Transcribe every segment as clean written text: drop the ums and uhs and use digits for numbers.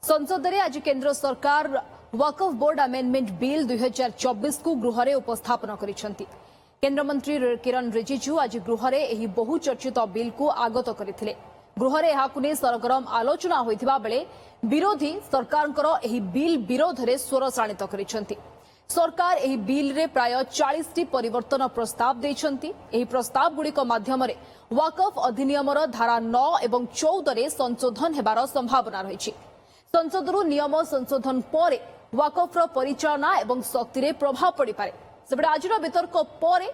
संसद में आज केंद्र सरकार वक्फ बोर्ड अमेंडमेंट बिल 2024 को गृह में उपस्थापन करिसेंती। केंद्र मंत्री किरण रिजिजू आज गृह में यह बहुचर्चित बिल को आगत करथिले। गृह में यहां ने सरगरम आलोचना होइथिबा बेले विरोधी सरकारଙ୍କର ଏହି बिल विरोध में स्वर शाणित करिसेंती। सरकार ଏହି बिल रे प्राय 40 टी परिवर्तन प्रस्ताव देइछंती। ଏହି प्रस्ताव गुड़िक माध्यम वक्फ अधिनियमर धारा 9 और 14 रे संशोधन हेबार संभावना रही। संसदरू नियम संशोधन पर वक्फर परिचालना और शक्ति रे प्रभाव पड़ पारे। सेबडे आजिर वितर्क पर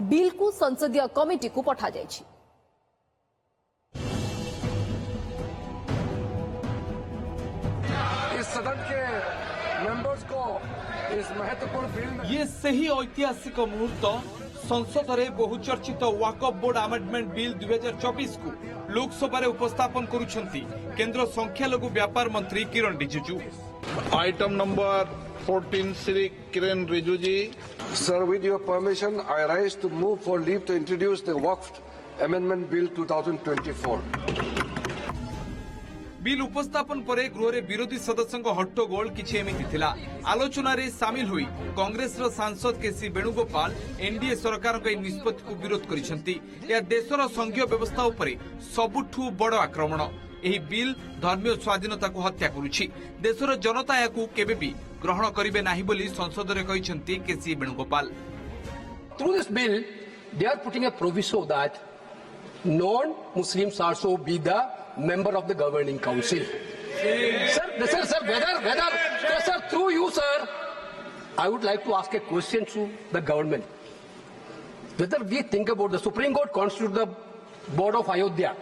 बिल को संसदीय कमिटी को पठा जायछि। इस सदन के मेंबर्स को इस महत्वपूर्ण बिल में ये सही ऐतिहासिक मुहूर्त संसद में बहुचर्चित वक्फ बोर्ड अमेंडमेंट बिल 2024 को लोकसभा रे उपस्थापन करुछंती केंद्र संख्यालघु व्यापार मंत्री Kiran Rijiju. Item number 14 Shri Kiran Rijiju ji. Sir, with your permission, I rise to move for leave to introduce the Waqf Amendment Bill 2024. Bill उपस्थापन पर गृह रे विरोधी सदस्यों हट्टगोल किछि एमिति थिला। आलोचना रे शामिल हुई कांग्रेस रो सांसद केसी वेणुगोपाल एनडीए सरकार के निष्पत्ति को विरोध करिसेंती। या देशर संघीय व्यवस्था उपरे सबुठु बड़ आक्रमण। एही बिल धर्मीय स्वाधीनता को हत्या करुछि। देशर जनता याकू केबे भी ग्रहण करिवे नाही बोली संसद रे कहिसेंती केसी Venugopal. Through this bill, they are putting a proviso that non-Muslims also be the member of the governing council. Sir, through you, sir, I would like to ask a question to the government. Whether we think about the Supreme Court constitute the board of Ayodhya,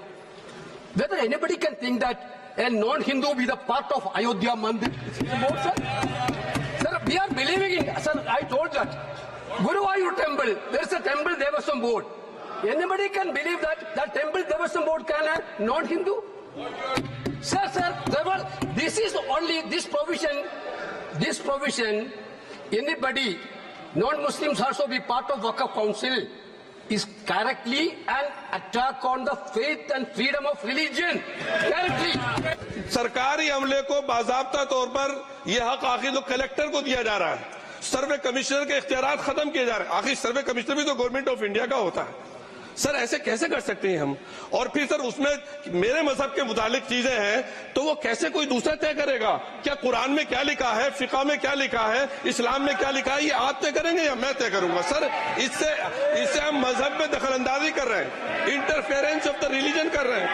whether anybody can think that a non-Hindu be the part of Ayodhya Mandir board, sir? Sir, we are believing in, sir, I told that. Guruvayur temple, there is a temple Devaswam board. Anybody can believe that that temple Devaswam board can have non-Hindu? Sir, this is only this provision, anybody, non-Muslims also be part of Waqf Council is correctly an attack on the faith and freedom of religion. Correctly. सरकारी अमले को बाजाब्ता तौर पर यह हक आखिर तो collector को दिया जा रहा है। सर्वे कमिश्नर के इख्तियारात खत्म किए जा रहे हैं। आखिर सर्वे कमिश्नर भी तो गवर्नमेंट ऑफ इंडिया का होता है। सर ऐसे कैसे कर सकते हैं हम? और फिर सर उसमें मेरे मजहब के मुतालिक चीजें हैं तो वो कैसे कोई दूसरा तय करेगा? क्या कुरान में क्या लिखा है, फिका में क्या लिखा है, इस्लाम में क्या लिखा है, ये आप तय करेंगे या मैं तय करूंगा? सर इससे हम मजहब में दखलंदाजी कर रहे हैं, इंटरफेरेंस ऑफ द रिलीजन कर रहे हैं।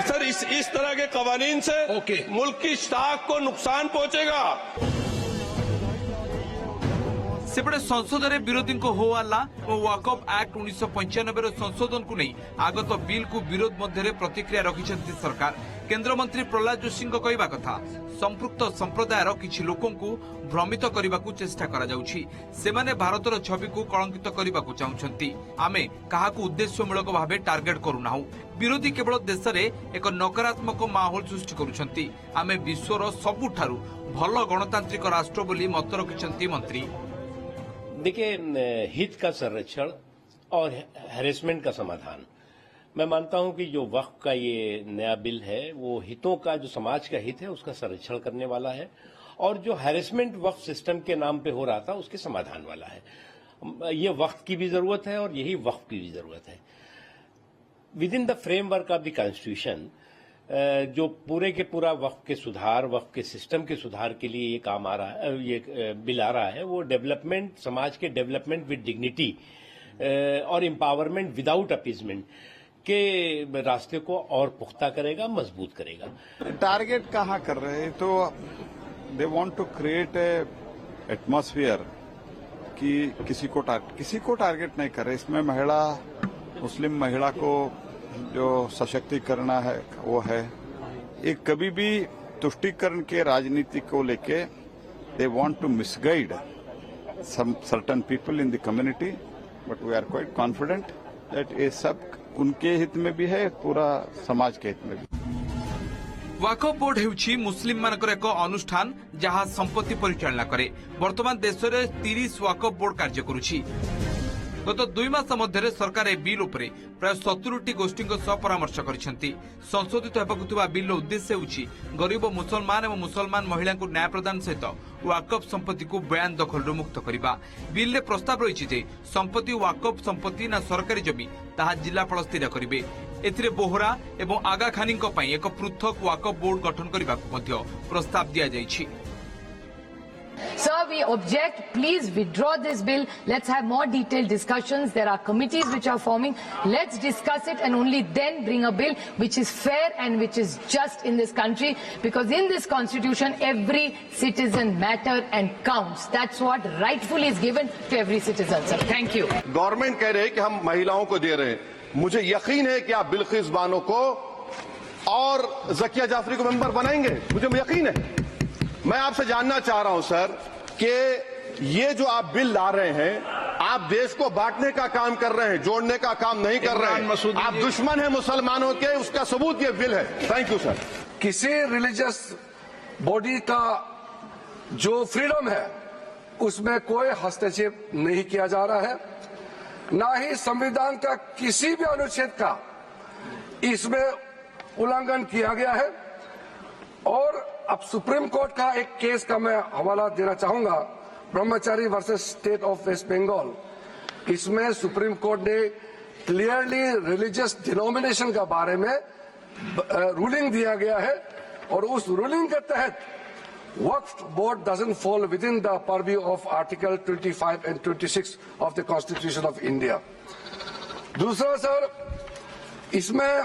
सर इस तरह के कवानीन से मुल्क की साख को नुकसान पहुंचेगा। सेपटे संसद में विरोधी को हो हल्ला और वक्फ एक्ट 1995 संशोधन को नहीं आगत बिल को विरोध मध्य प्रतिक्रिया रखिछंती सरकार। केंद्र मंत्री प्रहलाद जोशी कहवा कथा संपृक्त संप्रदायर किछि लोकों को भ्रमित करने को चेष्टा करा जाउछि। सेमाने भारतर छवि को कलंकित करने को चाहुछंती। आमे काहाकू उद्देश्यमूलक भावे टार्गेट करूनाहु। विरोधी केवल देश में एक नकारात्मक माहौल सृष्टि करुछंती। आमे विश्वर सबुठारु भल गणतांत्रिक राष्ट्र बोली मत रखिछंती मंत्री। देखिए, हित का संरक्षण और हैरेसमेंट का समाधान। मैं मानता हूं कि जो वक्फ का ये नया बिल है वो हितों का, जो समाज का हित है उसका संरक्षण करने वाला है और जो हैरेसमेंट वक्फ सिस्टम के नाम पे हो रहा था उसके समाधान वाला है। ये वक्फ की भी जरूरत है और यही वक्फ की भी जरूरत है। With in the framework of the constitution जो पूरे के पूरा वक्फ के सुधार, वक्फ के सिस्टम के सुधार के लिए ये काम आ रहा है, ये बिल आ रहा है, वो डेवलपमेंट, समाज के डेवलपमेंट विद डिग्निटी और एम्पावरमेंट विदाउट अपीजमेंट के रास्ते को और पुख्ता करेगा, मजबूत करेगा। टारगेट कहाँ कर रहे हैं? तो they want to create a atmosphere कि किसी को टारगेट नहीं कर रहे। इसमें महिला, मुस्लिम महिला को जो सशक्तिकरण है वो है। एक कभी भी तुष्टीकरण के राजनीति को लेके they want to misguide some certain people in the community, but we are quite confident that ये सब उनके हित में भी है, पूरा समाज के हित में भी। वक्फ बोर्ड हेउछि मुस्लिम मानकर एक अनुष्ठान जहाँ संपत्ति परिचालना करे। वर्तमान देश में 30 वक्फ बोर्ड कार्य करुछि। गत 2 मास मध्य सरकार ए बिल उपरे प्राय 70टी गोष्ठी परामर्श करिसेंती। संशोधित हेबाकु थिबा बिल उद्देश्य होछि गरीब मुसलमान एवं मुसलमान महिला को न्याय प्रदान सहित वाकफ संपत्ति को बयान दखल मुक्त करबा। बिल रे प्रस्ताव रहिछि जे संपत्ति वाकफ संपत्ति ना सरकारी जमी ताहा जिलापाल स्थिर करिवे। एथिरे बोहरा एवं आगा खानी एक पृथक वाकफ बोर्ड गठन करने प्रस्ताव दिया जाइछि। Sir, we object. Please withdraw this bill. Let's have more detailed discussions. There are committees which are forming. Let's discuss it and only then bring a bill which is fair and which is just in this country. Because in this constitution, every citizen matter and counts. That's what rightfully is given to every citizen, sir. Thank you. Government कह रहे हैं कि हम महिलाओं को दे रहे हैं। मुझे यकीन है कि आप बिल्किस बानो को और जकिया जाफरी को मेंबर बनाएंगे, मुझे यकीन है। मैं आपसे जानना चाह रहा हूं सर कि ये जो आप बिल ला रहे हैं, आप देश को बांटने का काम कर रहे हैं, जोड़ने का काम नहीं कर रहे हैं। आप दुश्मन हैं मुसलमानों के, उसका सबूत ये बिल है। Thank you sir. किसी रिलीजियस बॉडी का जो फ्रीडम है उसमें कोई हस्तक्षेप नहीं किया जा रहा है, ना ही संविधान का किसी भी अनुच्छेद का इसमें उल्लंघन किया गया है। और अब सुप्रीम कोर्ट का एक केस का मैं हवाला देना चाहूंगा, Brahmachari versus state of West Bengal. इसमें सुप्रीम कोर्ट ने क्लियरली रिलीजियस डिनोमिनेशन के बारे में रूलिंग दिया गया है और उस रूलिंग के तहत Waqf board doesn't fall within the purview of article 25 and 26 of the constitution of India. दूसरा सर, इसमें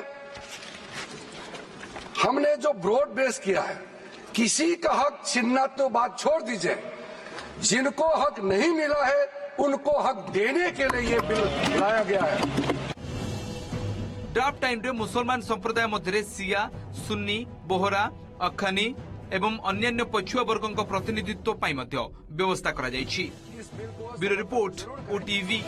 हमने जो ब्रॉड बेस किया है, किसी का हक छीनना तो बात छोड़ दीजिए, जिनको हक नहीं मिला है उनको हक देने के लिए ये बिल लाया गया है। ड्राफ्ट टाइम रे मुसलमान संप्रदाय मध्य सिया, सुन्नी, बोहरा, अखानी एवं अन्यान्य पछुआ वर्गों प्रतिनिधित्व व्यवस्था करा जाइछि। Bureau report, OTV.